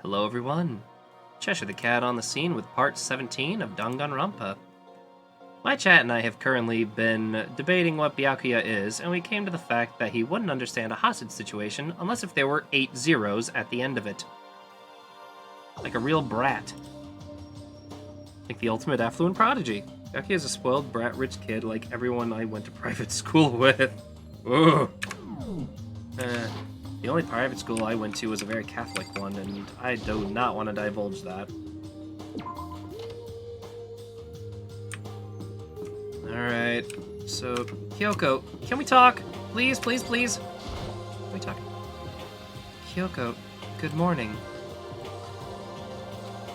Hello everyone, Cheshire the Cat on the scene with part 17 of Danganronpa. My chat and I have currently been debating what Byakuya is, and we came to the fact that he wouldn't understand a hostage situation unless if there were 8 zeros at the end of it. Like a real brat. Like the ultimate affluent prodigy. Byakuya is a spoiled brat rich kid like everyone I went to private school with. Ugh. The only private school I went to was a very Catholic one, and I do not want to divulge that. Alright, so, Kyoko, can we talk? Please, please, please? Can we talk? Kyoko, good morning.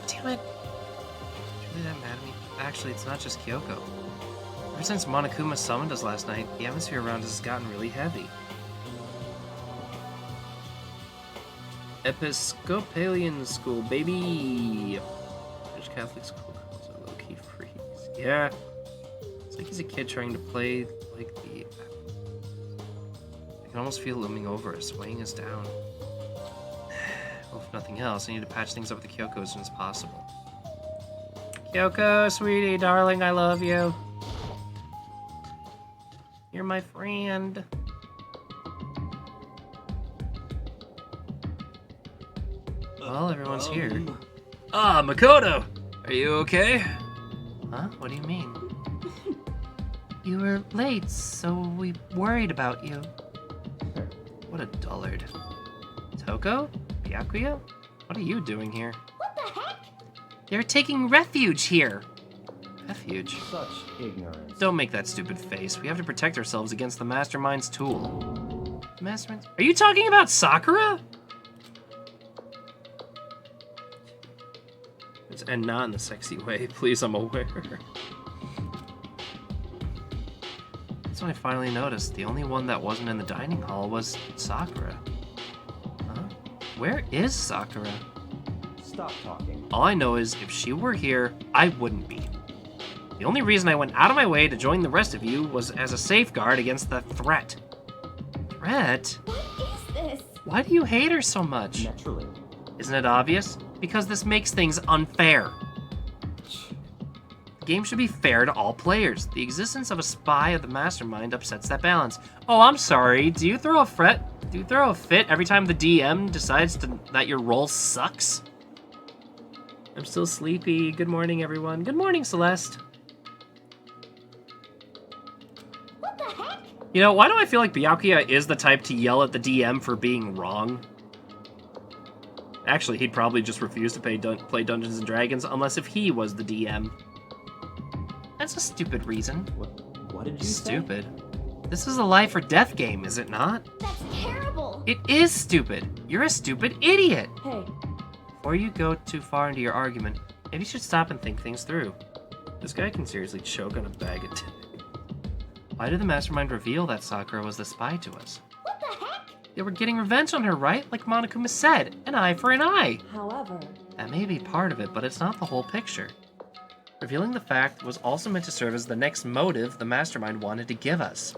Damn it. Is really that mad at me? Actually, it's not just Kyoko. Ever since Monokuma summoned us last night, the atmosphere around us has gotten really heavy. Episcopalian school, baby! British Catholic school girls are low-key freaks. Yeah. It's like he's a kid trying to play like the... I can almost feel looming over us, weighing us down. Well, if nothing else, I need to patch things up with Kyoko as soon as possible. Kyoko, sweetie, darling, I love you. You're my friend. Well, everyone's here. Ah, Makoto! Are you okay? Huh? What do you mean? You were late, so we worried about you. What a dullard. Toko? Byakuya? What are you doing here? What the heck? They're taking refuge here. Refuge? Such ignorance. Don't make that stupid face. We have to protect ourselves against the Mastermind's tool. Mastermind? Are you talking about Sakura? And not in the sexy way, please, I'm aware. That's when I finally noticed. The only one that wasn't in the dining hall was Sakura. Huh? Where is Sakura? Stop talking. All I know is, if she were here, I wouldn't be. The only reason I went out of my way to join the rest of you was as a safeguard against the threat. Threat? What is this? Why do you hate her so much? Naturally. Isn't it obvious? Because this makes things unfair. The game should be fair to all players. The existence of a spy of the mastermind upsets that balance. Oh, I'm sorry. Do you throw a fit every time the DM decides that your role sucks? I'm still sleepy. Good morning, everyone. Good morning, Celeste. What the heck? You know, why do I feel like Byakuya is the type to yell at the DM for being wrong? Actually, he'd probably just refuse to play Dungeons & Dragons unless if he was the DM. That's a stupid reason. What did you say? Stupid. This is a life or death game, is it not? That's terrible. It is stupid. You're a stupid idiot. Hey, Before you go too far into your argument, maybe you should stop and think things through. This guy can seriously choke on a bag of titties. Why did the Mastermind reveal that Sakura was the spy to us? what the heck? They were getting revenge on her, right? Like Monokuma said, an eye for an eye. However, That may be part of it, but it's not the whole picture. Revealing the fact was also meant to serve as the next motive the Mastermind wanted to give us.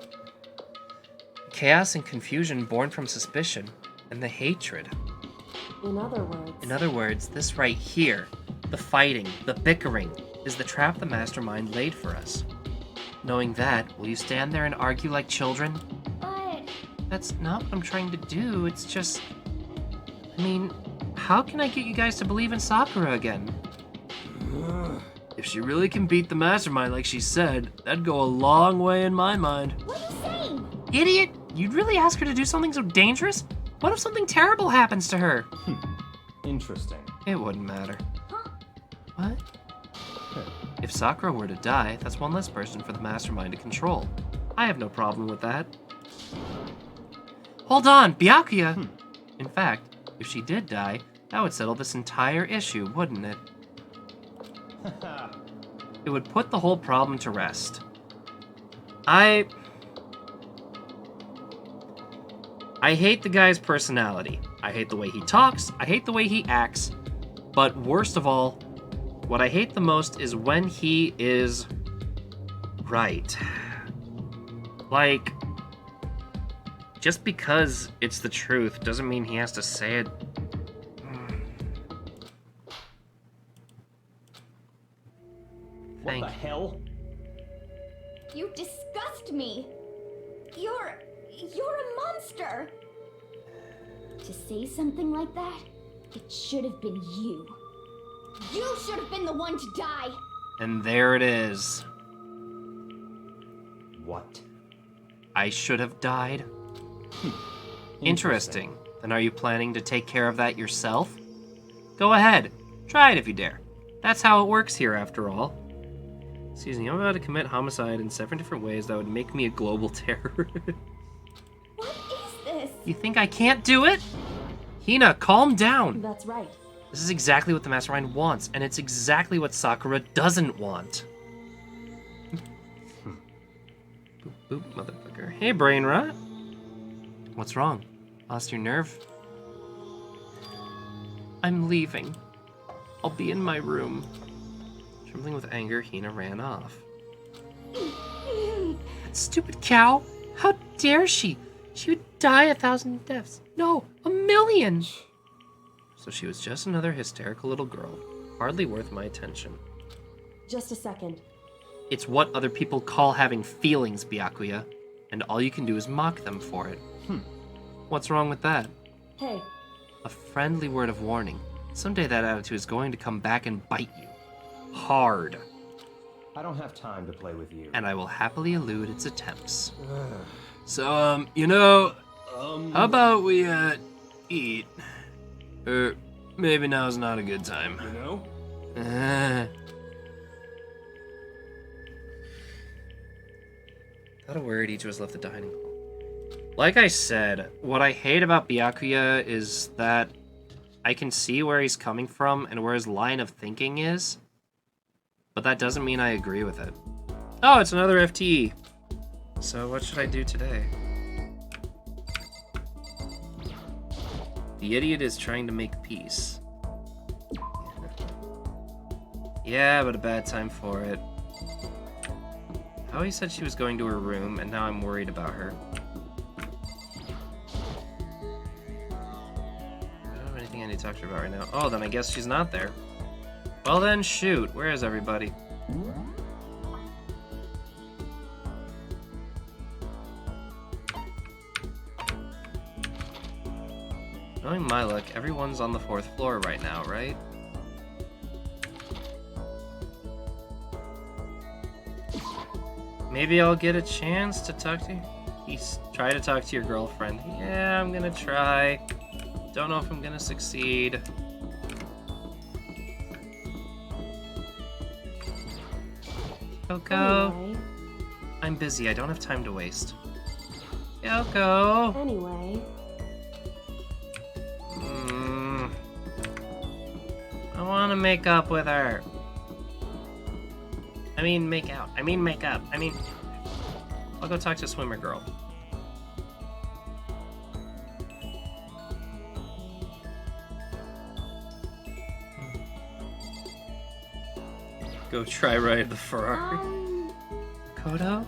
Chaos and confusion born from suspicion, and the hatred. in other words, In other words, this right here, the fighting, the bickering, is the trap the Mastermind laid for us. Knowing that, will you stand there and argue like children? but That's not what I'm trying to do, it's just... I mean, how can I get you guys to believe in Sakura again? If she really can beat the Mastermind like she said, that'd go a long way in my mind. what are you saying? Idiot! You'd really ask her to do something so dangerous? What if something terrible happens to her? Interesting. It wouldn't matter. Huh? What? If Sakura were to die, that's one less person for the Mastermind to control. I have no problem with that. Hold on, Byakuya! In fact, if she did die, that would settle this entire issue, wouldn't it? It would put the whole problem to rest. I hate the guy's personality. I hate the way he talks. I hate the way he acts. But worst of all, what I hate the most is when he is right. Like, just because it's the truth doesn't mean he has to say it What Thank the you. hell? You disgust me. You're a monster. To say something like that, it should have been you. You should have been the one to die. And there it is. What? I should have died. Interesting. Then are you planning to take care of that yourself? Go ahead. Try it if you dare. That's how it works here, after all. Excuse me, I'm about to commit homicide in 7 different ways that would make me a global terror. What is this? You think I can't do it? Hina, calm down. That's right. This is exactly what the Mastermind wants, and it's exactly what Sakura doesn't want. Boop, boop, motherfucker. Hey, brain rot. What's wrong? Lost your nerve? I'm leaving. I'll be in my room. Trembling with anger, Hina ran off. That stupid cow! How dare she? She would die 1,000 deaths. No, 1,000,000! So she was just another hysterical little girl, hardly worth my attention. Just a second. It's what other people call having feelings, Byakuya, and all you can do is mock them for it. What's wrong with that? Hey, A friendly word of warning. Someday that attitude is going to come back and bite you. Hard. I don't have time to play with you. And I will happily elude its attempts. So, how about we, eat? Or maybe now's not a good time. You know? Not a word, each was left the dining hall. Like I said, what I hate about Byakuya is that I can see where he's coming from and where his line of thinking is, but that doesn't mean I agree with it. Oh, it's another FTE. So what should I do today? The idiot is trying to make peace. Yeah, but a bad time for it. Howie said she was going to her room, and now I'm worried about her. I don't have anything I need to talk to her about right now. Oh, then I guess she's not there. Well then, shoot. Where is everybody? Knowing my luck, everyone's on the 4th floor right now, right? Maybe I'll get a chance to talk to you. Try to talk to your girlfriend. Yeah, I'm gonna try. Don't know if I'm gonna succeed. Kyoko, anyway. I'm busy. I don't have time to waste. Kyoko. Anyway. I want to make up with her. I mean, make out. I mean, make up. I mean, I'll go talk to Swimmer Girl. Go try ride the Ferrari. Kodo?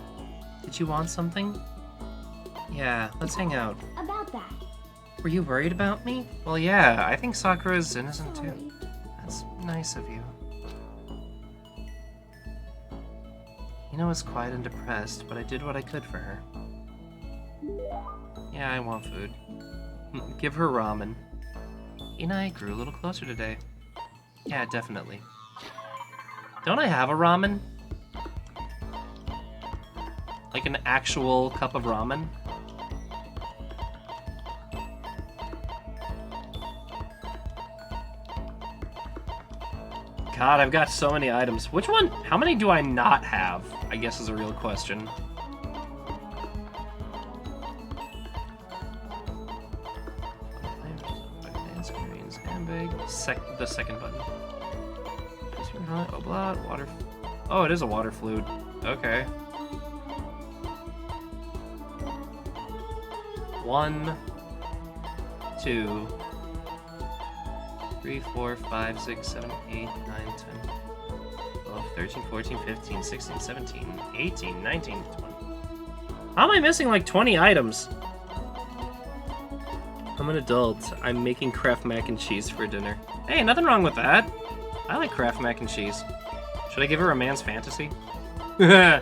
Did you want something? Yeah, let's hang out. About that. Were you worried about me? Well, yeah, I think Sakura's innocent too. Sorry. That's nice of you. Hina was quiet and depressed, but I did what I could for her. Yeah, I want food. Give her ramen. Hina and I grew a little closer today. Yeah, definitely. Don't I have a ramen? Like an actual cup of ramen? God, I've got so many items. Which one? How many do I not have? I guess is a real question. Screens, handbag. The second button. Oblot, water. Oh, it is a water flute. Okay. 1, 2, 3, 4, 5, 6, 7, 8, 9, 10, 12, 13, 14, 15, 16, 17, 18, 19, 20. How am I missing like 20 items? I'm an adult. I'm making Kraft mac and cheese for dinner. Hey, nothing wrong with that. I like Kraft mac and cheese. Should I give her a man's fantasy? I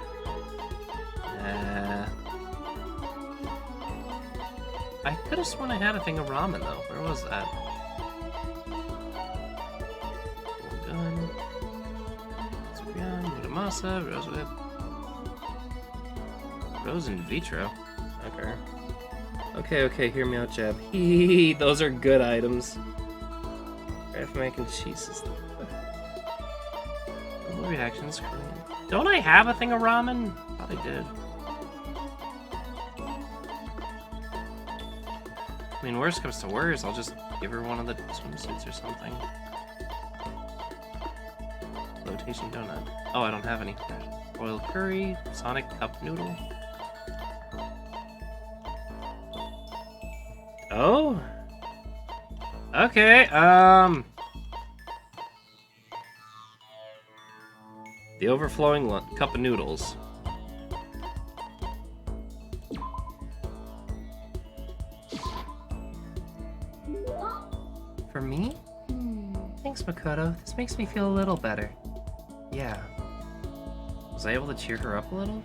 could have sworn I had a thing of ramen, though. Where was that? Gun. Muramasa, rose whip. Rose in vitro. Okay, hear me out, Jeb. Hee, those are good items. Kraft mac and cheese is the reaction screen. Don't I have a thing of ramen? Probably did. I mean, worst comes to worst, I'll just give her one of the swimsuits or something. Flotation donut. Oh, I don't have any. Royal curry, Sonic cup noodle. Oh? Okay, the overflowing cup of noodles. For me? Thanks, Makoto. This makes me feel a little better. Yeah. Was I able to cheer her up a little?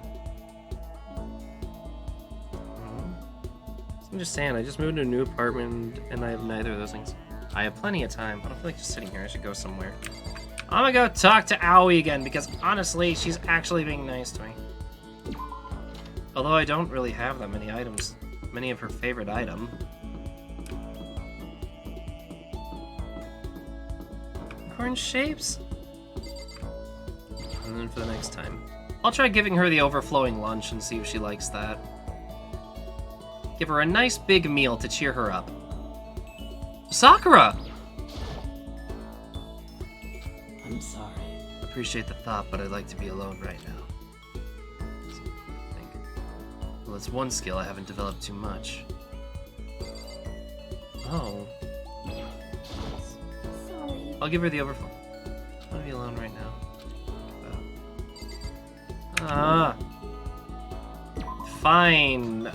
I'm just saying, I just moved to a new apartment and I have neither of those things. I have plenty of time. I don't feel like just sitting here. I should go somewhere. I'm gonna go talk to Aoi again because honestly, she's actually being nice to me. Although I don't really have that many items. Many of her favorite item. Corn shapes? And then for the next time. I'll try giving her the overflowing lunch and see if she likes that. Give her a nice big meal to cheer her up. Sakura! I'm sorry. Appreciate the thought, but I'd like to be alone right now. Well, it's one skill I haven't developed too much. Oh. Sorry. I'll give her the overflow. I want to be alone right now. Fine.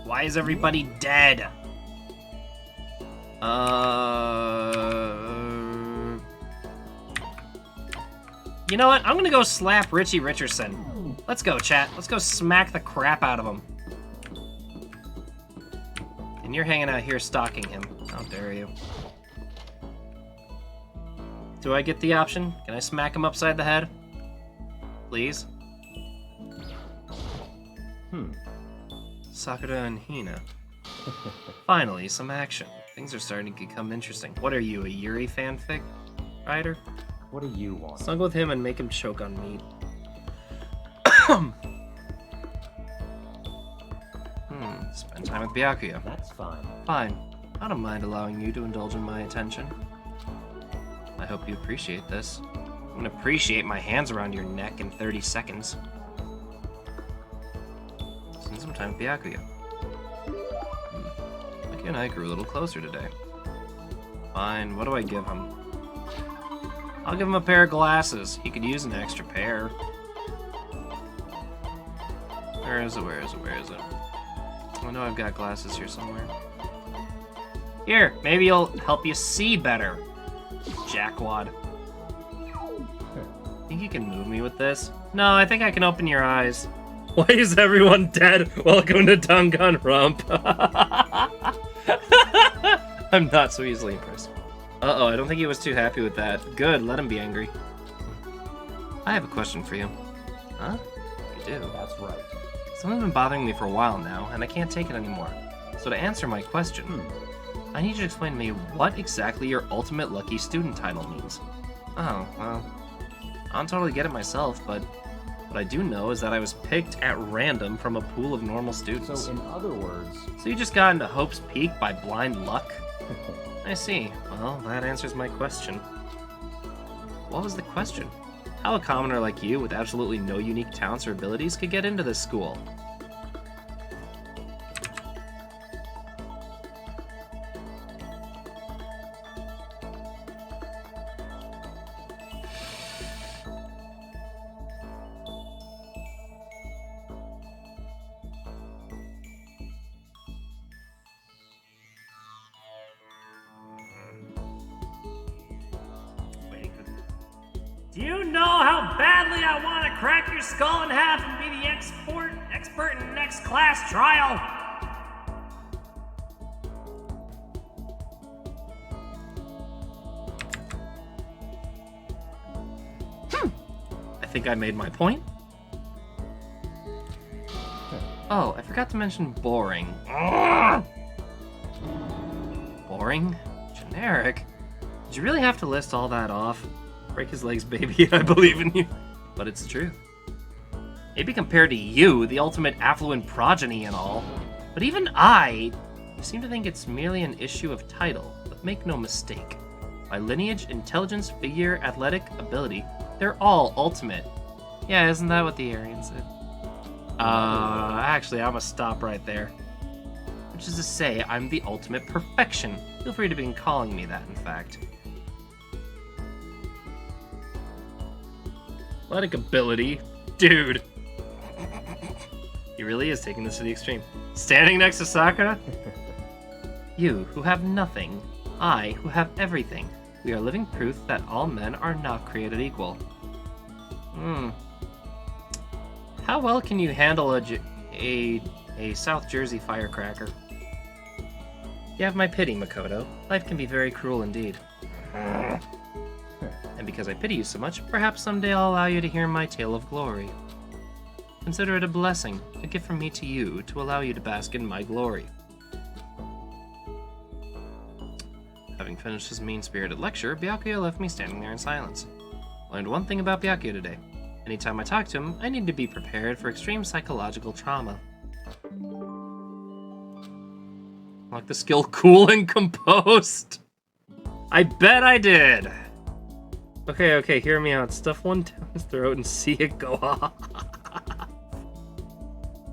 Why is everybody dead? You know what? I'm gonna go slap Richie Richardson. Let's go, chat. Let's go smack the crap out of him. And you're hanging out here stalking him. How dare you? Do I get the option? Can I smack him upside the head? Please? Sakura and Hina. Finally, some action. Things are starting to become interesting. What are you, a Yuri fanfic writer? What do you want? Snuggle with him and make him choke on meat. Spend time with Byakuya. That's fine. Fine. I don't mind allowing you to indulge in my attention. I hope you appreciate this. I'm gonna appreciate my hands around your neck in 30 seconds. Spend some time with Byakuya. Byakuya and I grew a little closer today. Fine, what do I give him? I'll give him a pair of glasses. He could use an extra pair. Where is it? I know I've got glasses here somewhere. Here, maybe it'll help you see better. Jackwad. Think you can move me with this? No, I think I can open your eyes. Why is everyone dead? Welcome to Danganronpa. I'm not so easily impressed. Uh-oh, I don't think he was too happy with that. Good, let him be angry. I have a question for you. Huh? You do? That's right. Someone's been bothering me for a while now, and I can't take it anymore. So to answer my question, I need you to explain to me what exactly your ultimate lucky student title means. Oh, well, I don't totally get it myself, but what I do know is that I was picked at random from a pool of normal students. So in other words... So you just got into Hope's Peak by blind luck? I see. Well, that answers my question. What was the question? How a commoner like you, with absolutely no unique talents or abilities, could get into this school? Do you know how badly I want to crack your skull in half and be the expert in next class trial? I think I made my point. Oh, I forgot to mention boring. Boring? Generic? Did you really have to list all that off? Break his legs, baby, I believe in you. But it's the truth. Maybe compared to you, the ultimate affluent progeny and all. But even you seem to think it's merely an issue of title. But make no mistake. By lineage, intelligence, figure, athletic, ability, they're all ultimate. Yeah, isn't that what the Aryan said? Actually, I'm gonna stop right there. Which is to say, I'm the ultimate perfection. Feel free to begin calling me that, in fact. Athletic ability? Dude. He really is taking this to the extreme. Standing next to Sakura? You, who have nothing. I, who have everything. We are living proof that all men are not created equal. How well can you handle a South Jersey firecracker? You have my pity, Makoto. Life can be very cruel indeed. And because I pity you so much, perhaps someday I'll allow you to hear my tale of glory. Consider it a blessing, a gift from me to you, to allow you to bask in my glory. Having finished his mean-spirited lecture, Byakuya left me standing there in silence. I learned one thing about Byakuya today. Anytime I talk to him, I need to be prepared for extreme psychological trauma. Like the skill cool and composed. I bet I did. Okay, hear me out. Stuff one down his throat and see it go off.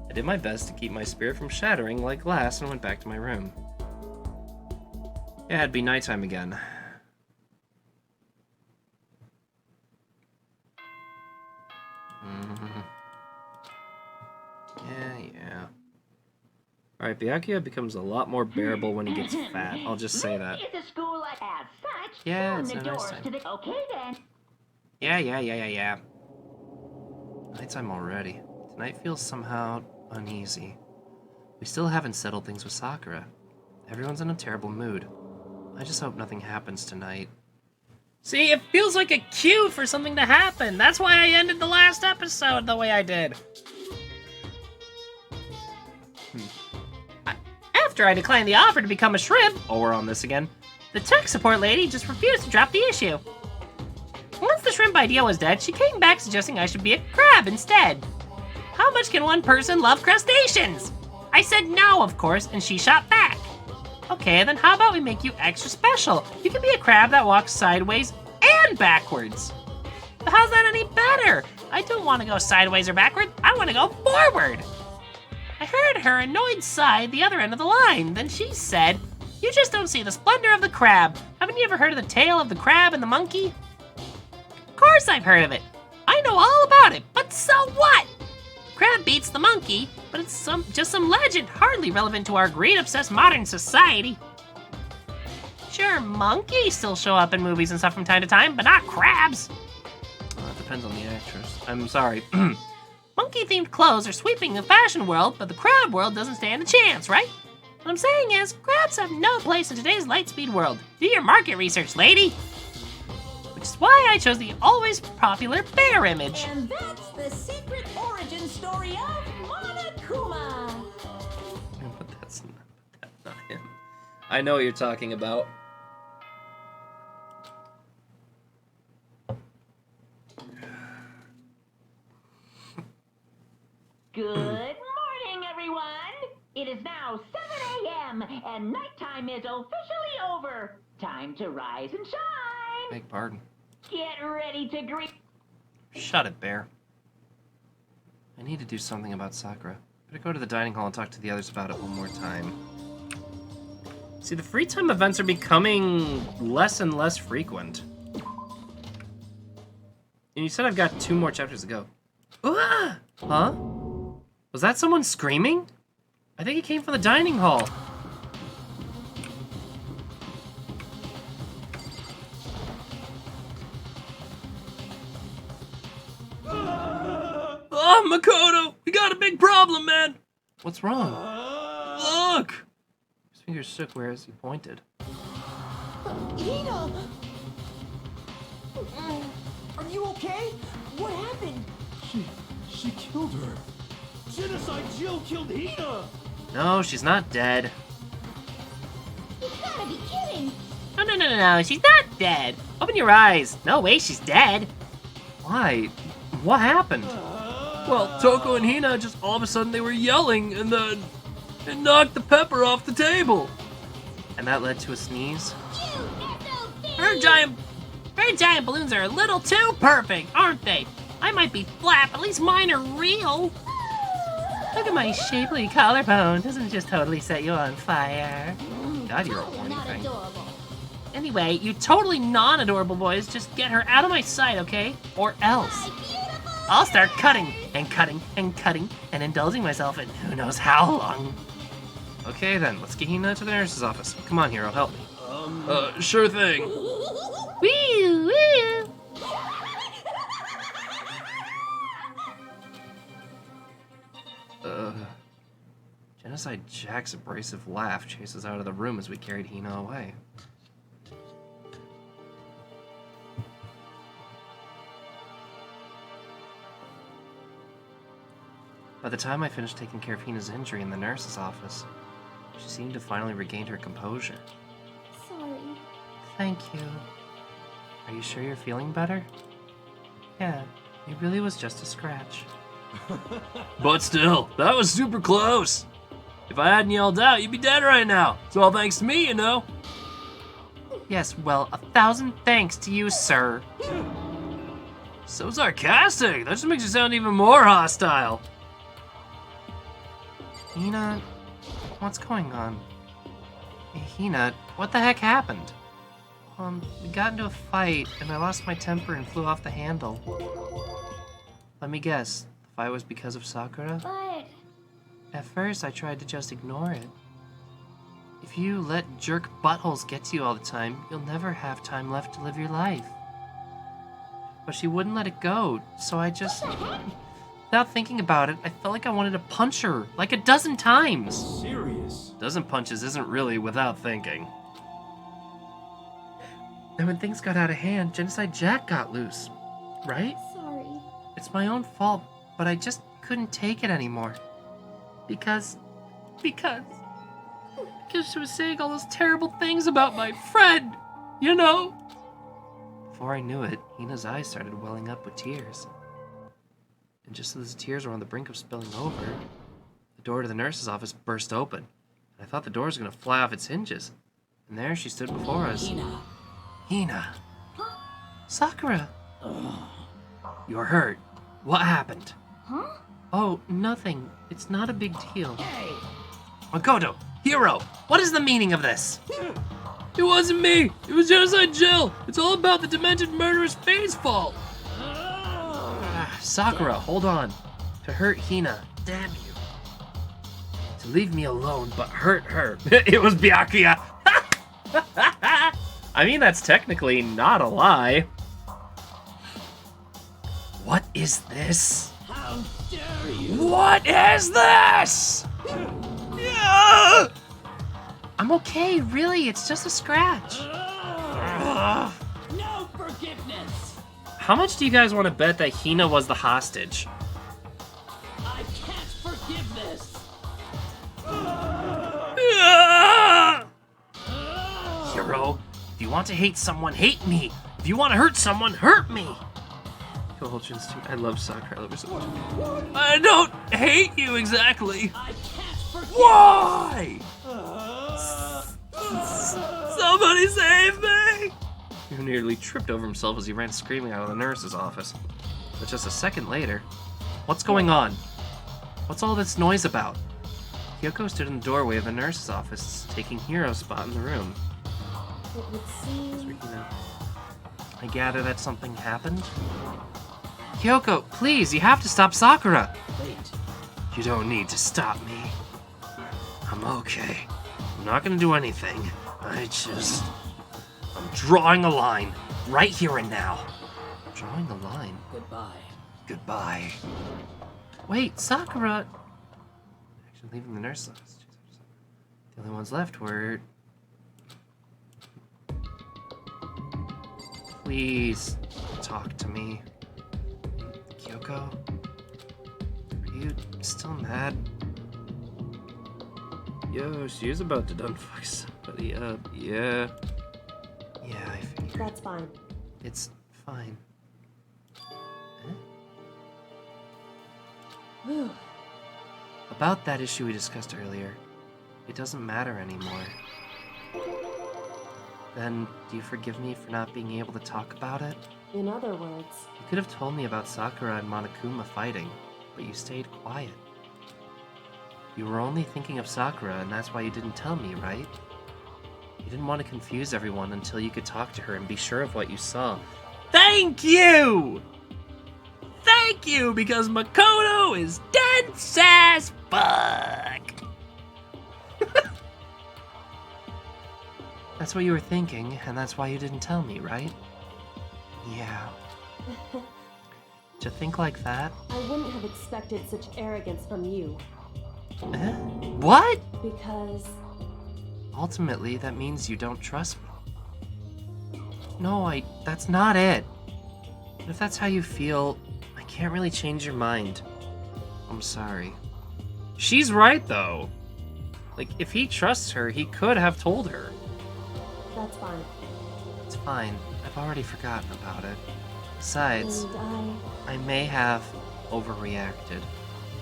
I did my best to keep my spirit from shattering like glass and went back to my room. Yeah, it'd be nighttime again. Yeah. Alright, Byakuya becomes a lot more bearable when he gets fat. I'll just say that. Yeah, it's a nice time. Okay then. Yeah. Nighttime already. Tonight feels somehow uneasy. We still haven't settled things with Sakura. Everyone's in a terrible mood. I just hope nothing happens tonight. See, it feels like a cue for something to happen. That's why I ended the last episode the way I did. After I declined the offer to become a shrimp, we're on this again, the tech support lady just refused to drop the issue. Once the shrimp idea was dead, she came back suggesting I should be a crab instead. How much can one person love crustaceans? I said no, of course, and she shot back. Okay, then how about we make you extra special? You can be a crab that walks sideways and backwards. But how's that any better? I don't want to go sideways or backwards. I want to go forward. I heard her annoyed sigh at the other end of the line. Then she said, you just don't see the splendor of the crab. Haven't you ever heard of the tale of the crab and the monkey? Of course I've heard of it. I know all about it, but so what? Crab beats the monkey, but it's just some legend, hardly relevant to our greed-obsessed modern society. Sure, monkeys still show up in movies and stuff from time to time, but not crabs. It depends on the actress. I'm sorry. Monkey-themed clothes are sweeping the fashion world, but the crab world doesn't stand a chance, right? What I'm saying is, crabs have no place in today's lightspeed world. Do your market research, lady. Which is why I chose the always popular bear image. And that's the secret origin story of Monokuma. But that's not him. I know what you're talking about. Good morning, everyone. It is now 7 a.m. and nighttime is officially over. Time to rise and shine. Beg pardon. Get ready to greet. Shut it, Bear. I need to do something about Sakura. Better go to the dining hall and talk to the others about it one more time. See, the free time events are becoming less and less frequent. And you said I've got 2 more chapters to go. Ah! Huh? Was that someone screaming? I think it came from the dining hall. problem, man? What's wrong? Look! His fingers shook whereas he pointed. Hina! Are you okay? What happened? She killed her. Genocide Jill killed Hina! No, she's not dead. You gotta be kidding! No, she's not dead. Open your eyes. No way, she's dead. Why? What happened? Well, Toko and Hina just all of a sudden they were yelling and then it knocked the pepper off the table. And that led to a sneeze. Her giant balloons are a little too perfect, aren't they? I might be flat, but at least mine are real. Look at my shapely collarbone. Doesn't it just totally set you on fire? God, you're a horny Not thing. adorable. Anyway, you totally non-adorable boys, just get her out of my sight, okay? Or else. My beautiful I'll start cutting and cutting and cutting and indulging myself in who knows how long. Okay then, let's get Hina to the nurse's office. Come on, hero, help me. Sure thing. Woo, woo. Genocide Jack's abrasive laugh chases out of the room as we carried Hina away. By the time I finished taking care of Hina's injury in the nurse's office, she seemed to finally regain her composure. Sorry. Thank you. Are you sure you're feeling better? Yeah, it really was just a scratch. But still, that was super close. If I hadn't yelled out, you'd be dead right now. It's all thanks to me, you know. Yes, well, 1,000 thanks to you, sir. So sarcastic. That just makes you sound even more hostile. Hina, what's going on? Hey, Hina, what the heck happened? We got into a fight, and I lost my temper and flew off the handle. Let me guess, the fight was because of Sakura? But At first, I tried to just ignore it. If you let jerk buttholes get to you all the time, you'll never have time left to live your life. But she wouldn't let it go, so I just... Without thinking about it, I felt like I wanted to punch her, like a dozen times. Serious? Dozen punches isn't really without thinking. And when things got out of hand, Genocide Jack got loose, right? sorry. It's my own fault, but I just couldn't take it anymore. Because she was saying all those terrible things about my friend, you know? Before I knew it, Hina's eyes started welling up with tears. And just as the tears were on the brink of spilling over, the door to the nurse's office burst open. And I thought the door was going to fly off its hinges. And there she stood before us. Hina. Hina. Sakura. You're hurt. What happened? Huh? Oh, nothing. It's not a big deal. Hey! Makoto, hero, what is the meaning of this? It wasn't me. It was Genocide Jill. It's all about the demented murderous Faye's fault. Sakura, hold on. To hurt Hina, damn you. To leave me alone, but hurt her. It was Byakuya. I mean, that's technically not a lie. What is this? How dare you? What is this? Yeah! I'm okay, really. It's just a scratch. No forgiveness! How much do you guys want to bet that Hina was the hostage? I can't forgive this! Hero, if you want to hate someone, hate me. If you want to hurt someone, hurt me. I love Sakura. I love her so much. I don't hate you exactly. I can't forgive Why? Somebody save me! He nearly tripped over himself as he ran screaming out of the nurse's office. But just a second later, what's going on? What's all this noise about? Kyoko stood in the doorway of the nurse's office, taking Hiro's spot in the room. It would seem. I gather that something happened? Kyoko, please, you have to stop Sakura! Wait. You don't need to stop me. I'm okay. I'm not gonna do anything. I'm drawing a line, right here and now. Drawing a line? Goodbye. Goodbye. Wait, Sakura, She's leaving the nurse office. The only ones left were... Please talk to me. Kyoko? Are you still mad? Yo, she is about to done fuck somebody up. Yeah. Yeah, I figured. That's fine. It's fine. Whew. About that issue we discussed earlier, it doesn't matter anymore. Then, do you forgive me for not being able to talk about it? In other words, You could have told me about Sakura and Monokuma fighting, but you stayed quiet. You were only thinking of Sakura, and that's why you didn't tell me, right? You didn't want to confuse everyone until you could talk to her and be sure of what you saw. Thank you! Thank you, because Makoto is dense as fuck! That's what you were thinking, and that's why you didn't tell me, right? Yeah. To think like that? I wouldn't have expected such arrogance from you. Eh? What? Because Ultimately, that means you don't trust me. No, that's not it. But if that's how you feel, I can't really change your mind. I'm sorry. She's right, though. Like, if he trusts her, he could have told her. that's fine. It's fine. I've already forgotten about it. Besides, And I may have overreacted.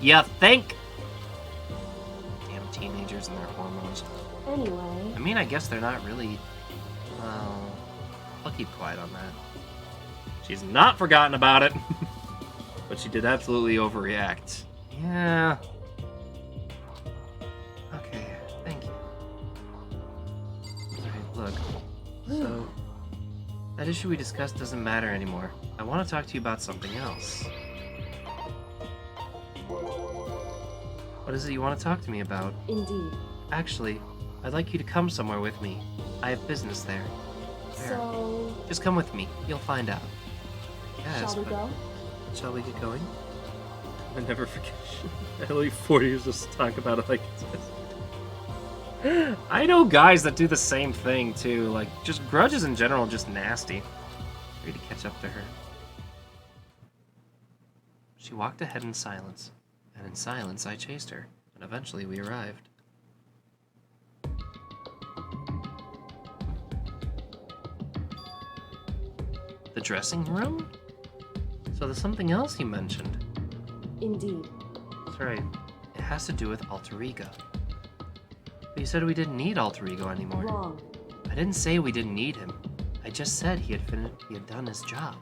You think? Damn teenagers and their hormones. anyway, I mean, I guess they're not really... Well, I'll keep quiet on that. She's not forgotten about it. But she did absolutely overreact. Yeah. Okay, thank you. Alright, look. So, that issue we discussed doesn't matter anymore. I want to talk to you about something else. What is it you want to talk to me about? indeed. Actually, I'd like you to come somewhere with me. I have business there. There. So, Just come with me. You'll find out. Yes, shall we but- go? Shall we get going? I never forget. I leave 4 years just to talk about it like it's... I know guys that do the same thing too. Like, just grudges in general, just nasty. Ready to catch up to her. She walked ahead in silence, and in silence I chased her, and eventually we arrived. The dressing room? So there's something else you mentioned. Indeed. That's right. It has to do with alter ego. But you said we didn't need alter ego anymore. Wrong. I didn't say we didn't need him. I just said he had done his job.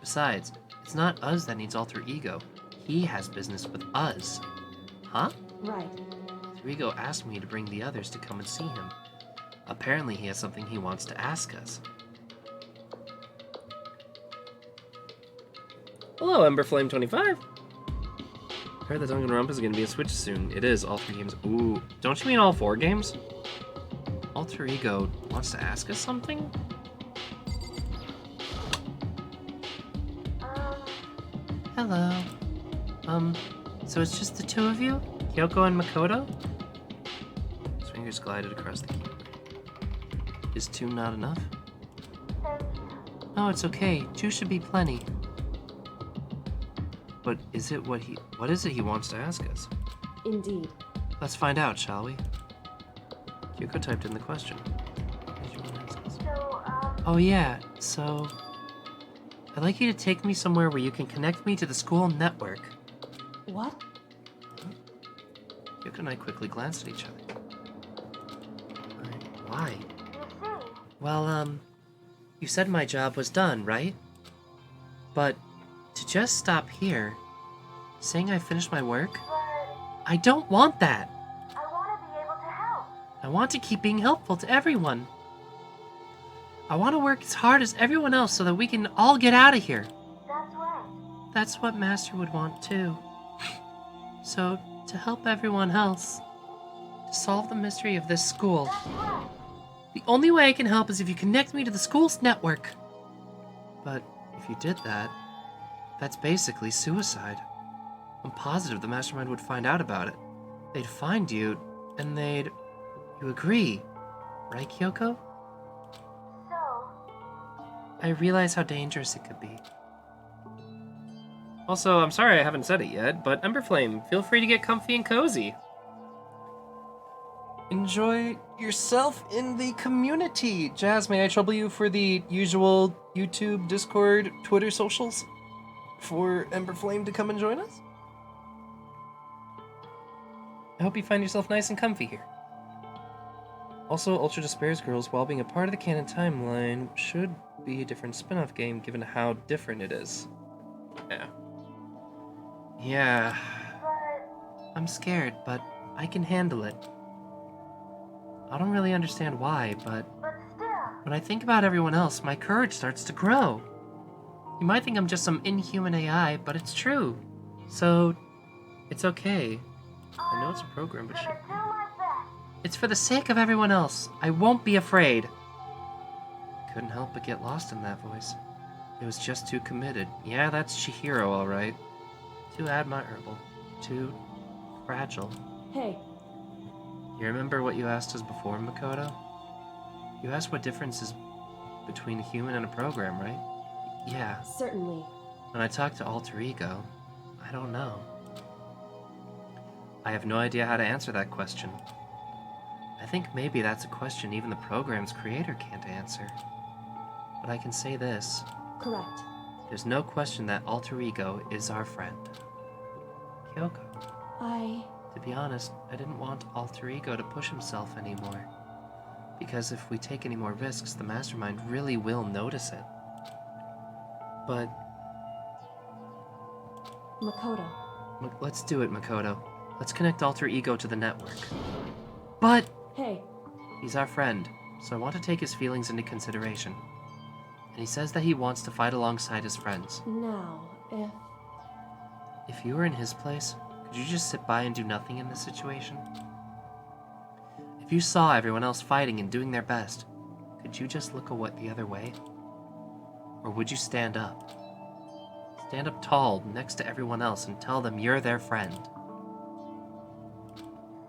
Besides, it's not us that needs alter ego. He has business with us. Huh? Right. Alter ego asked me to bring the others to come and see him. Apparently he has something he wants to ask us. Hello, Emberflame25. I heard that Danganronpa is going to be a Switch soon. It is, all 3 games. Ooh, don't you mean all 4 games? Alter Ego wants to ask us something? Hello. So it's just the 2 of you? Kyoko and Makoto? His fingers glided across the keyboard. Is 2 not enough? No, it's okay. 2 should be plenty. But is it what is it he wants to ask us? Indeed. Let's find out, shall we? Kyoko typed in the question. Oh yeah, so... I'd like you to take me somewhere where you can connect me to the school network. What? Kyoko and I quickly glanced at each other. Why? Well, you said my job was done, right? But to just stop here, saying I finished my work? I don't want that. I want to be able to help. I want to keep being helpful to everyone. I want to work as hard as everyone else so that we can all get out of here. That's right. That's what Master would want too. So, to help everyone else, to solve the mystery of this school, the only way I can help is if you connect me to the school's network. But if you did that, that's basically suicide. I'm positive the Mastermind would find out about it. they'd find you, and they'd... You agree, right, Kyoko? So, I realize how dangerous it could be. Also, I'm sorry I haven't said it yet, but Emberflame, feel free to get comfy and cozy. Enjoy yourself in the community. Jazz, may I trouble you for the usual YouTube, Discord, Twitter socials for Emberflame to come and join us? I hope you find yourself nice and comfy here. Also, Ultra Despair's Girls, while being a part of the canon timeline, should be a different spin-off game given how different it is. Yeah. but I'm scared, but I can handle it. I don't really understand why, but still, when I think about everyone else, my courage starts to grow. You might think I'm just some inhuman AI, but it's true. So, it's okay. I know it's a program, but gonna do my best. it's for the sake of everyone else. I won't be afraid. Couldn't help but get lost in that voice. It was just too committed. Yeah, that's Chihiro, all right. Too admirable. Too fragile. Hey, You remember what you asked us before, Makoto? You asked what difference is between a human and a program, right? Yeah. certainly. When I talk to Alter Ego, I don't know. I have no idea how to answer that question. I think maybe that's a question even the program's creator can't answer. But I can say this. Correct. There's no question that Alter Ego is our friend. Kyoko. To be honest, I didn't want Alter Ego to push himself anymore. Because if we take any more risks, the Mastermind really will notice it. But Makoto. let's do it, Makoto. Let's connect Alter Ego to the network. But Hey, he's our friend, so I want to take his feelings into consideration. And he says that he wants to fight alongside his friends. now, If you were in his place, could you just sit by and do nothing in this situation? If you saw everyone else fighting and doing their best, could you just look the other way? Or would you stand up? Stand up tall next to everyone else and tell them you're their friend.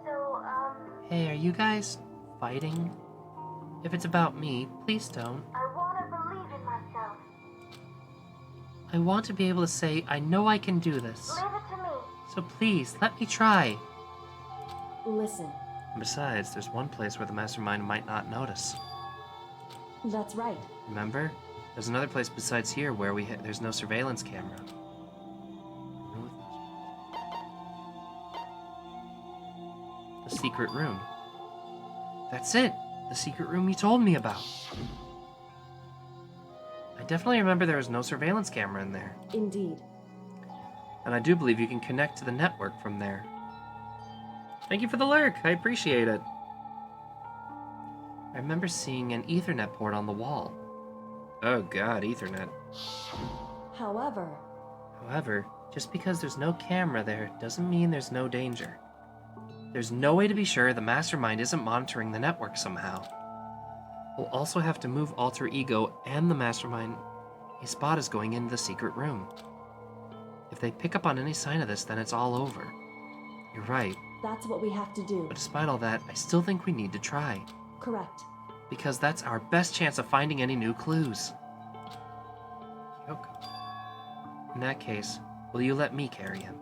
So, Hey, are you guys fighting? If it's about me, please don't. I wanna believe in myself. I want to be able to say, I know I can do this. Leave it to me. So please, let me try. listen. Besides, there's one place where the Mastermind might not notice. That's right. Remember? There's another place besides here where there's no surveillance camera. The secret room. That's it! The secret room you told me about. I definitely remember there was no surveillance camera in there. Indeed. And I do believe you can connect to the network from there. Thank you for the lurk, I appreciate it. I remember seeing an Ethernet port on the wall. Oh god, Ethernet. However, Just because there's no camera there doesn't mean there's no danger. There's no way to be sure the Mastermind isn't monitoring the network somehow. We'll also have to move Alter Ego and the Mastermind. His spot is going into the secret room. If they pick up on any sign of this, then it's all over. You're right, that's what we have to do. but despite all that, I still think we need to try. Correct. Because that's our best chance of finding any new clues. Kyoko. In that case, will you let me carry him?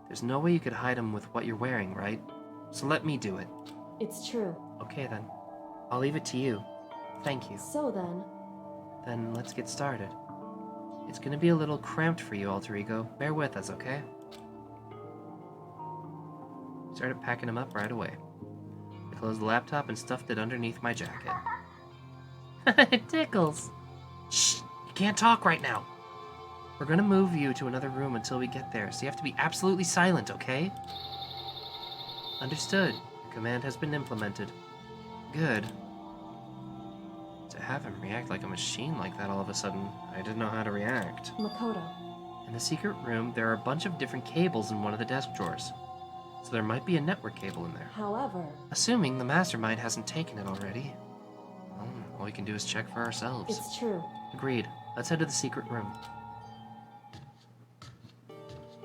There's no way you could hide him with what you're wearing, right? So let me do it. It's true. Okay then. I'll leave it to you. Thank you. So then, Then let's get started. It's gonna be a little cramped for you, Alter Ego. Bear with us, okay? Started packing him up right away. I closed the laptop and stuffed it underneath my jacket. It tickles. Shh! You can't talk right now. We're gonna move you to another room until we get there, so you have to be absolutely silent, okay? Understood. Your command has been implemented. Good. To have him react like a machine like that all of a sudden, I didn't know how to react. Makoto. In the secret room, there are a bunch of different cables in one of the desk drawers. So there might be a network cable in there. However, Assuming the Mastermind hasn't taken it already. Well, all we can do is check for ourselves. it's true. Agreed. Let's head to the secret room.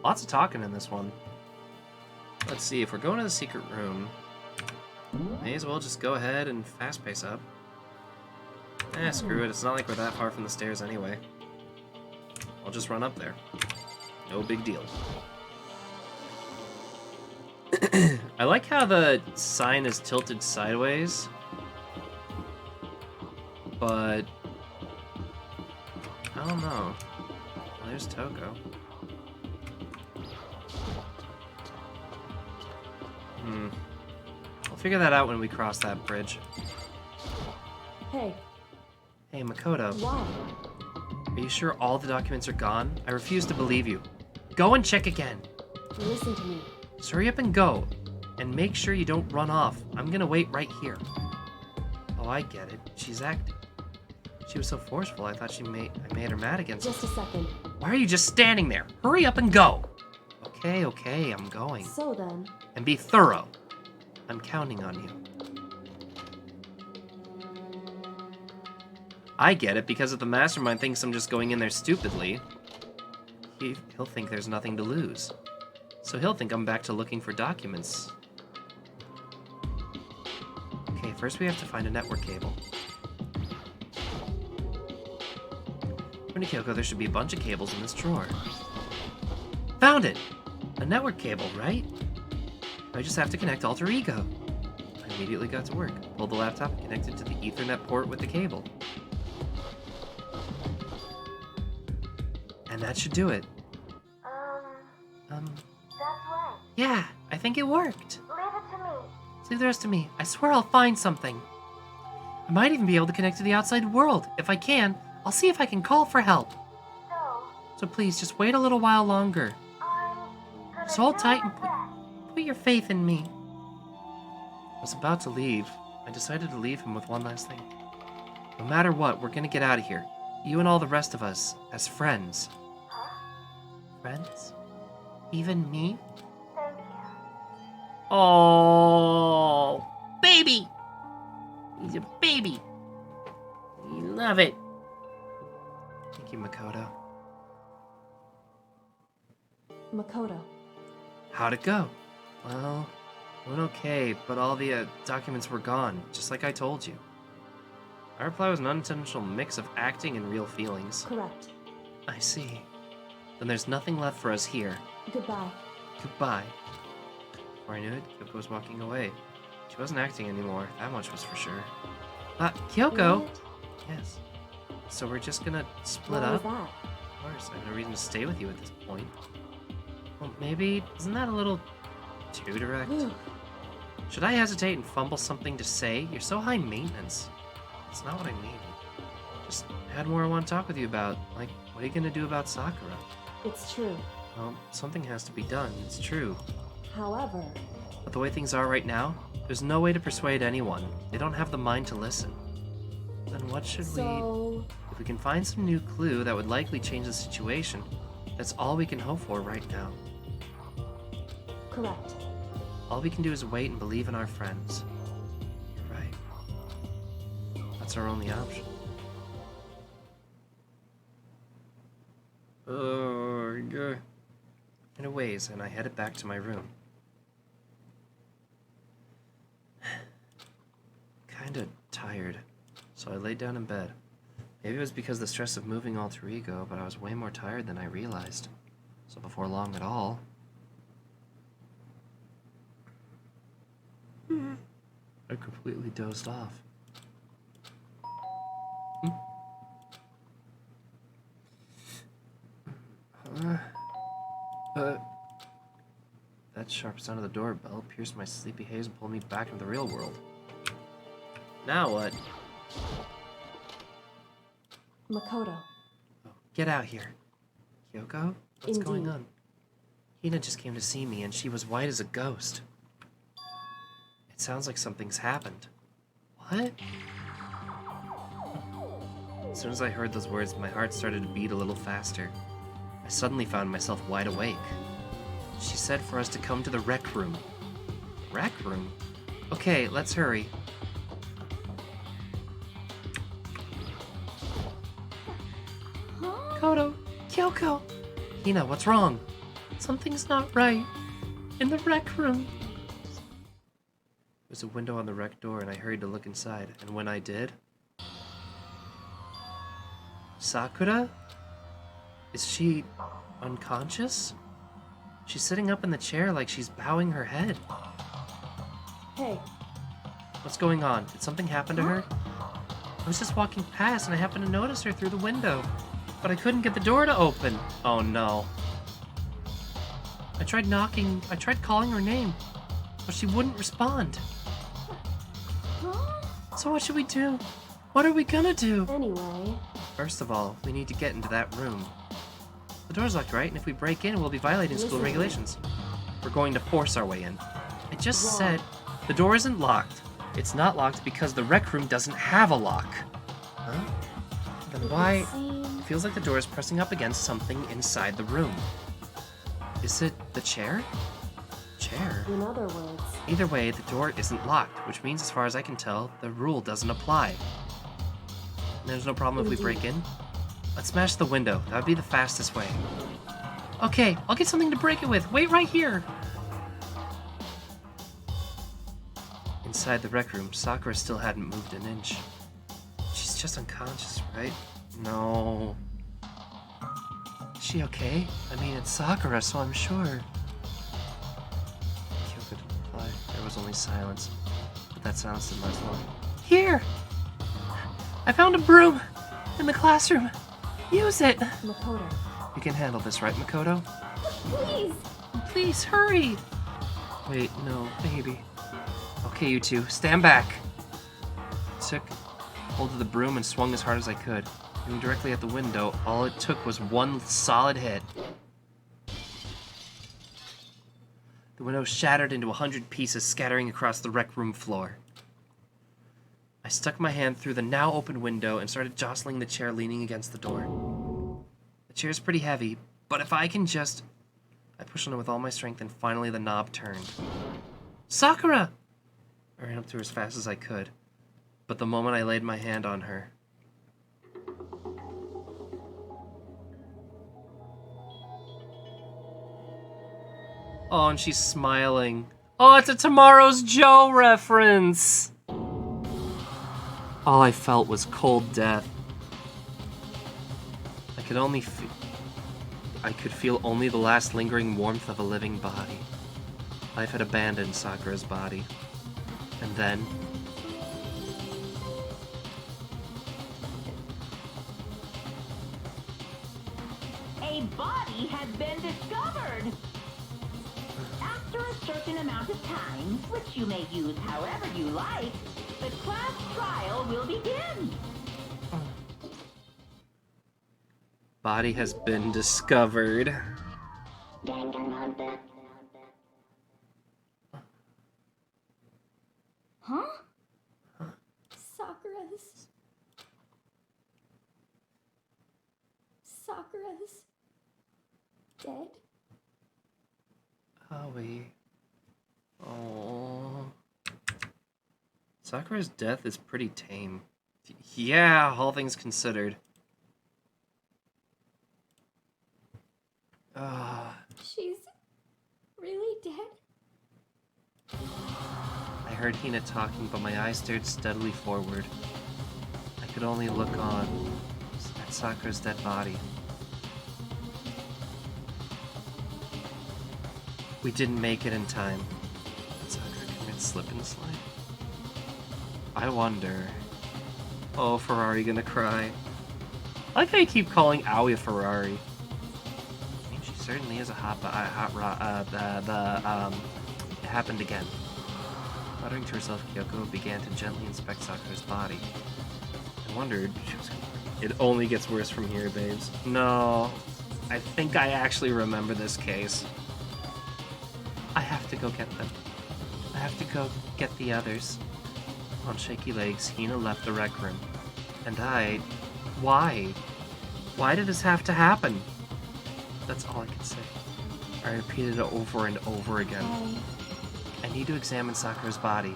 Lots of talking in this one. Let's see, if we're going to the secret room, may as well just go ahead and fast pace up. Screw it, it's not like we're that far from the stairs anyway. I'll just run up there. No big deal. I like how the sign is tilted sideways, but I don't know. Well, there's Toko. We'll figure that out when we cross that bridge. Hey, Hey, Makoto. why? Are you sure all the documents are gone? I refuse to believe you. Go and check again. Listen to me. Just hurry up and go. And make sure you don't run off. I'm gonna wait right here. Oh, I get it. She's acting. She was so forceful, I thought I made her mad against me. Just a second. Why are you just standing there? Hurry up and go. Okay, I'm going. So then, And be thorough. I'm counting on you. I get it, because if the mastermind thinks I'm just going in there stupidly, he'll think there's nothing to lose. So he'll think I'm back to looking for documents. Okay, first we have to find a network cable. According to Kyoko, there should be a bunch of cables in this drawer. Found it! A network cable, right? I just have to connect Alter Ego. I immediately got to work. Pulled the laptop and connected to the Ethernet port with the cable. And that should do it. That's right. Yeah, I think it worked. Leave it to me. Leave the rest to me. I swear I'll find something. I might even be able to connect to the outside world. If I can, I'll see if I can call for help. So please, just wait a little while longer. I'm gonna Just hold do tight my and best. put your faith in me. I was about to leave. I decided to leave him with one last thing. No matter what, we're gonna get out of here. You and all the rest of us, as friends. Friends? Even me? Thank you. Oh, baby! He's a baby. We love it. Thank you, Makoto. Makoto. How'd it go? Well, it went okay, but all the documents were gone, just like I told you. My reply was an unintentional mix of acting and real feelings. Correct. I see. Then there's nothing left for us here. Goodbye. Goodbye. Before I knew it, Kyoko was walking away. She wasn't acting anymore, that much was for sure. Kyoko! What? Yes. So we're just gonna split Why up? was that? Of course, I have no reason to stay with you at this point. Well, maybe, isn't that a little too direct? Should I hesitate and fumble something to say? You're so high maintenance. That's not what I mean. Just had more I want to talk with you about. Like, what are you gonna do about Sakura? It's true. Well, something has to be done, it's true. However, But the way things are right now, there's no way to persuade anyone. They don't have the mind to listen. Then what should we... so If we can find some new clue that would likely change the situation, that's all we can hope for right now. correct. All we can do is wait and believe in our friends. You're right. That's our only option. Oh, yeah. In a ways, and I headed back to my room. Kinda tired, so I laid down in bed. Maybe it was because of the stress of moving Alter Ego, but I was way more tired than I realized. So before long at all, I completely dozed off. That sharp sound of the doorbell pierced my sleepy haze and pulled me back into the real world. Now what? Makoto. Oh, get out here. Kyoko? What's going Indeed. on? Hina just came to see me and she was white as a ghost. It sounds like something's happened. What? As soon as I heard those words, my heart started to beat a little faster. I suddenly found myself wide awake. She said for us to come to the rec room. Rec room? Okay, let's hurry. Huh? Koto, Kyoko. Hina, what's wrong? Something's not right. In the rec room! There's a window on the rec door, and I hurried to look inside. And when I did... Sakura? Is she unconscious? She's sitting up in the chair like she's bowing her head. Hey, What's going on? Did something happen to her? I was just walking past and I happened to notice her through the window. But I couldn't get the door to open. Oh no. I tried knocking, I tried calling her name, but she wouldn't respond. Huh? So what should we do? What are we gonna do? anyway, First of all, we need to get into that room. The door's locked, right? And if we break in, we'll be violating school Listen. regulations. We're going to force our way in. I just Wrong. said the door isn't locked. It's not locked because the rec room doesn't have a lock. Huh? Then it why? would seem- It feels like the door is pressing up against something inside the room. Is it the chair? Chair? In other words, Either way, the door isn't locked, which means as far as I can tell, the rule doesn't apply. And there's no problem if we break in? Let's smash the window. That would be the fastest way. Okay, I'll get something to break it with. Wait right here! Inside the rec room, Sakura still hadn't moved an inch. She's just unconscious, right? No. Is she okay? I mean, it's Sakura, so I'm sure. Kyoko didn't reply. There was only silence. But that silence didn't last long. Here! I found a broom! In the classroom! Use it! Makoto, You can handle this, right, Makoto? Please! Please, hurry! Wait, no, baby. Okay, you two, stand back! I took hold of the broom and swung as hard as I could. Aiming directly at the window, all it took was one solid hit. The window shattered into 100 pieces, scattering across the rec room floor. I stuck my hand through the now open window and started jostling the chair leaning against the door. The chair's pretty heavy, but if I can just... I pushed on it with all my strength and finally the knob turned. Sakura! I ran up to her as fast as I could, but the moment I laid my hand on her... Oh, and she's smiling. Oh, it's a Tomorrow's Joe reference! All I felt was cold death. I could feel only the last lingering warmth of a living body. Life had abandoned Sakura's body. And then... A body has been discovered. After a certain amount of time, which you may use however you like, the class trial will begin. Body has been discovered. Danganronpa. Huh? Sakura's dead? Howie. Oh. Sakura's death is pretty tame. Yeah, all things considered. She's really dead? I heard Hina talking, but my eyes stared steadily forward. I could only look on at Sakura's dead body. We didn't make it in time. Did Sakura commit slip and slide? I wonder. Oh, Ferrari gonna cry. I like how you keep calling Aoi a Ferrari. I mean, she certainly is a hot rod. It happened again. Muttering to herself, Kyoko began to gently inspect Sakura's body. I wondered, it only gets worse from here, babes. No, I think I actually remember this case. I have to go get them. I have to go get the others. On shaky legs, Hina left the rec room. And why? Why did this have to happen? That's all I can say. I repeated it over and over again. I need to examine Sakura's body.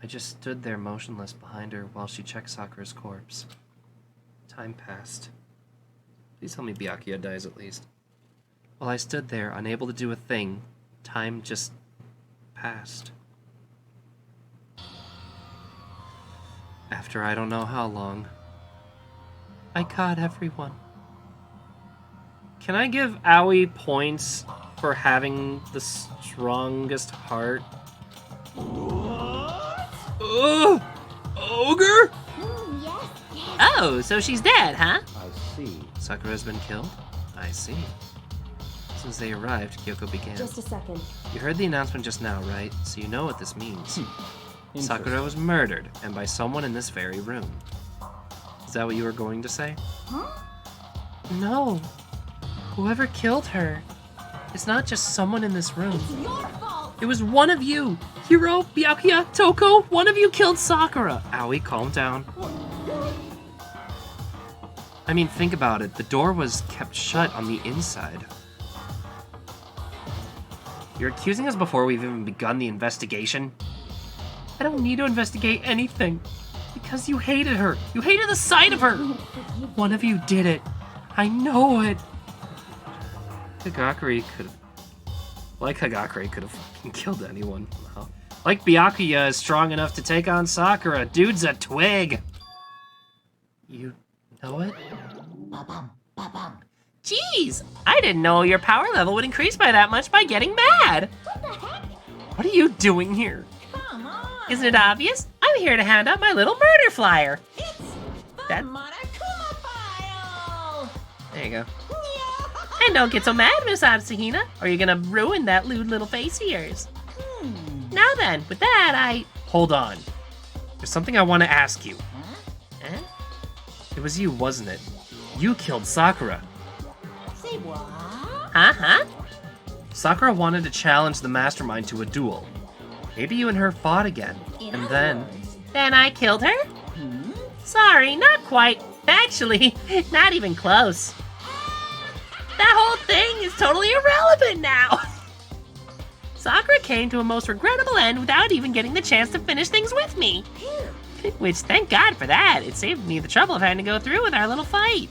I just stood there motionless behind her while she checked Sakura's corpse. Time passed. Please tell me Byakuya dies at least. While I stood there, unable to do a thing, time just passed. After I don't know how long, I caught everyone. Can I give Aoi points for having the strongest heart? Ugh! Ogre? Yes, yes. Oh, so she's dead, huh? I see. Sakura's been killed? I see. Since they arrived, Kyoko began. Just a second. You heard the announcement just now, right? So you know what this means. Sakura Interesting. was murdered, and by someone in this very room. Is that what you were going to say? Huh? No. Whoever killed her. It's not just someone in this room. It's your fault. It was one of you! Hiro, Byakuya, Toko, one of you killed Sakura! Aoi, calm down. I mean, think about it. The door was kept shut on the inside. You're accusing us before we've even begun the investigation? I don't need to investigate anything. Because you hated her. You hated the sight of her! One of you did it. I know it. Hagakure could have fucking killed anyone. Wow. Like Byakuya is strong enough to take on Sakura. Dude's a twig. You know it? Jeez, I didn't know your power level would increase by that much by getting mad. What the heck? What are you doing here? Come on. Isn't it obvious? I'm here to hand out my little murder flyer. It's That- the Monokuma file. There you go. And don't get so mad, Miss Atsuhina, or you're gonna ruin that lewd little face of yours. Now then, with that, Hold on. There's something I want to ask you. Eh? It was you, wasn't it? You killed Sakura. Say what? Huh? Sakura wanted to challenge the mastermind to a duel. Maybe you and her fought again. And then... Then I killed her? Sorry, not quite. Actually, not even close. That whole thing is totally irrelevant now. Sakura came to a most regrettable end without even getting the chance to finish things with me. Which, thank God for that. It saved me the trouble of having to go through with our little fight.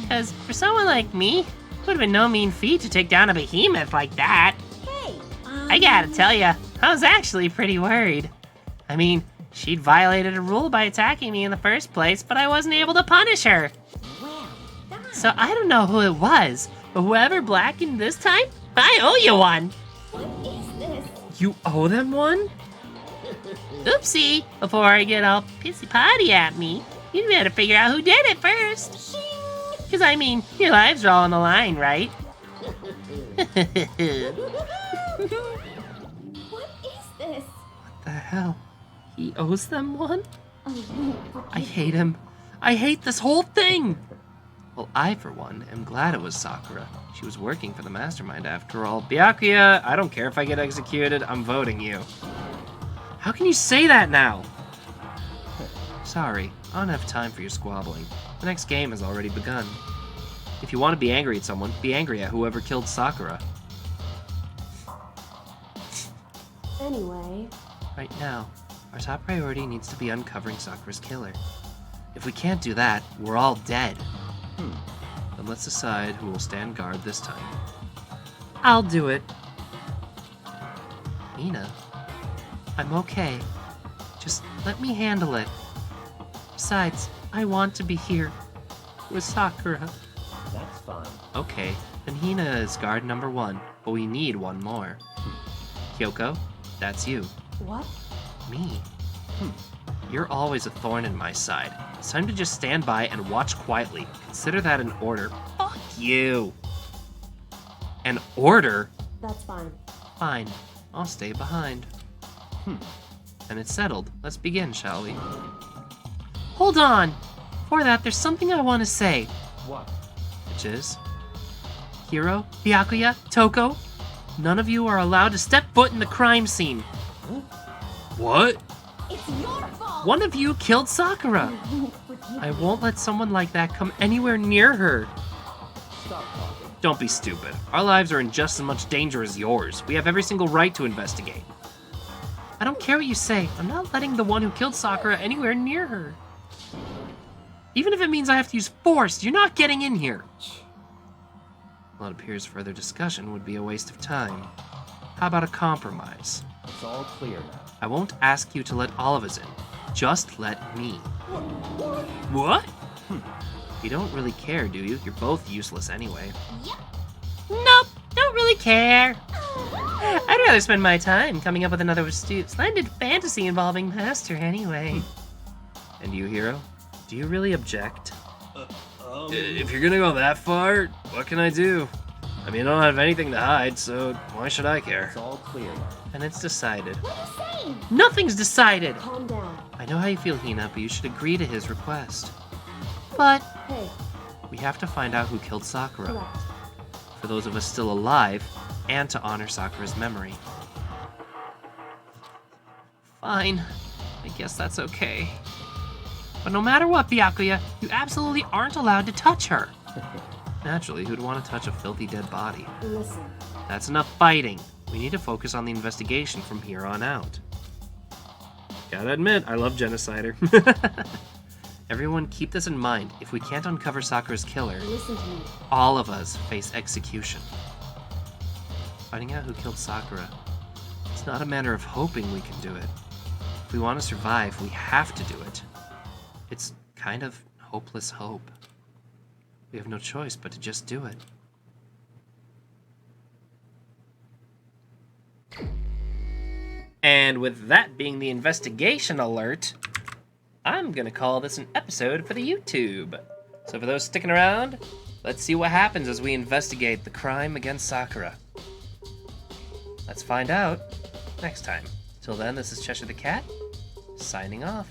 Because for someone like me, it would have been no mean feat to take down a behemoth like that. Hey, I gotta tell ya, I was actually pretty worried. I mean, she'd violated a rule by attacking me in the first place, but I wasn't able to punish her. well done. So I don't know who it was, but whoever blackened this time, I owe you one. What is this? You owe them one? Oopsie, before I get all pissy potty at me, you better figure out who did it first. Because I mean, your lives are all on the line, right? What is this? The hell? He owes them one? Oh, I hate him. I hate this whole thing! Well, I, for one, am glad it was Sakura. She was working for the mastermind after all. Byakuya, I don't care if I get executed, I'm voting you. How can you say that now? Sorry, I don't have time for your squabbling. The next game has already begun. If you want to be angry at someone, be angry at whoever killed Sakura. Anyway, Right now, our top priority needs to be uncovering Sakura's killer. If we can't do that, we're all dead. Then let's decide who will stand guard this time. I'll do it. Mina, I'm okay. Just let me handle it. Besides, I want to be here with Sakura. That's fine. Okay, then Hina is guard number 1, but we need one more. Kyoko, that's you. what? Me. You're always a thorn in my side. It's time to just stand by and watch quietly. Consider that an order. Fuck you. An order? That's fine. Fine. I'll stay behind. And it's settled. Let's begin, shall we? Hold on! Before that, there's something I want to say. What? Which is... Hiro, Byakuya, Toko, none of you are allowed to step foot in the crime scene. What? It's your fault. One of you killed Sakura. I won't let someone like that come anywhere near her. Stop talking. Don't be stupid. Our lives are in just as much danger as yours. We have every single right to investigate. I don't care what you say. I'm not letting the one who killed Sakura anywhere near her. Even if it means I have to use force, you're not getting in here. Well, it appears further discussion would be a waste of time. How about a compromise? It's all clear now. I won't ask you to let all of us in. Just let me. What? You don't really care, do you? You're both useless anyway. Yep. Nope, don't really care. I'd rather spend my time coming up with another splendid fantasy involving Master anyway. And you, Hero? Do you really object? If you're gonna go that far, what can I do? I mean, I don't have anything to hide, so why should I care? It's all clear now. And it's decided. What are you saying? Nothing's decided! Calm down. I know how you feel, Hina, but you should agree to his request. But Hey, we have to find out who killed Sakura. correct. For those of us still alive, and to honor Sakura's memory. Fine. I guess that's okay. But no matter what, Byakuya, you absolutely aren't allowed to touch her. Naturally, who'd want to touch a filthy dead body? Listen, That's enough fighting. We need to focus on the investigation from here on out. Gotta admit, I love Genocider. Everyone keep this in mind. If we can't uncover Sakura's killer, listen to me. all of us face execution. Finding out who killed Sakura, it's not a matter of hoping we can do it. If we want to survive, we have to do it. It's kind of hopeless hope. We have no choice but to just do it. And with that being the investigation alert, I'm gonna call this an episode for the YouTube. So for those sticking around, let's see what happens as we investigate the crime against Sakura. Let's find out next time. Till then, this is Cheshire the Cat, signing off.